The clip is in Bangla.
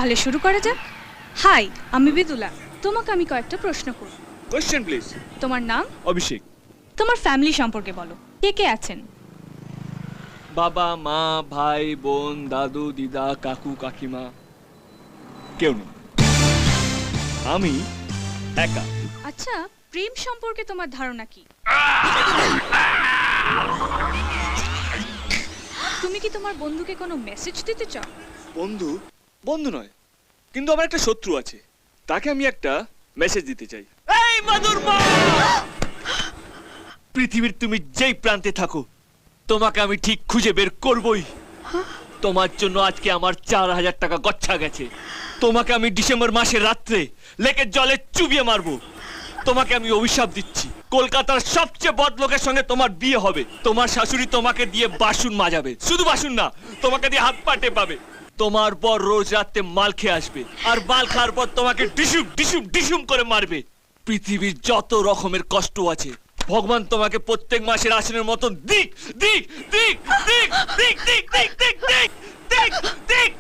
তাহলে শুরু করা যাক। হাই, আমি বিদুলা। তোমাকে আমি কয়েকটা প্রশ্ন করব। Question please. তোমার নাম? অভিষেক। তোমার ফ্যামিলি সম্পর্কে বলো, কে কে আছেন? বাবা, মা, ভাই, বোন, দাদু, দিদা, কাকু, কাকিমা, কেউ নেই। আমি একা। আচ্ছা, প্রেম সম্পর্কে তোমার ধারণা কি? তুমি কি তোমার বন্ধুকে কোনো মেসেজ দিতে চাও? বন্ধু? বন্ধু নয়, কিন্তু আমার একটা শত্রু আছে, তাকে আমি একটা মেসেজ দিতে চাই। এই মাদুর মা! পৃথিবীর তুমি যেই প্রান্তে থাকো, তোমাকে আমি ঠিক খুঁজে বের করবই। তোমার জন্য আজকে আমার 4000 টাকা গচ্ছা গেছে। তোমাকে আমি ডিসেম্বর মাসের রাত্রে লেকের জলে চুবিয়ে মারবো। তোমাকে আমি অভিশাপ দিচ্ছি, কলকাতার সবচেয়ে বদ লোকের সঙ্গে তোমার বিয়ে হবে। তোমার শাশুড়ি তোমাকে দিয়ে বাসন মাজাবে, শুধু বাসন না, তোমাকে দিয়ে হাত পা টেপাবে। তোমার পর রোজ রাতে মাল খেয়ে আসবে, আর মাল খাওয়ার পর তোমাকে ডিসুম ডিসুম ডিসুম করে মারবে। পৃথিবীর যত রকমের কষ্ট আছে, ভগবান তোমাকে প্রত্যেক মাসের আসনের মতন দিক দিক দিক দিক দিক দিক দিক দিক দিক দিক দিক।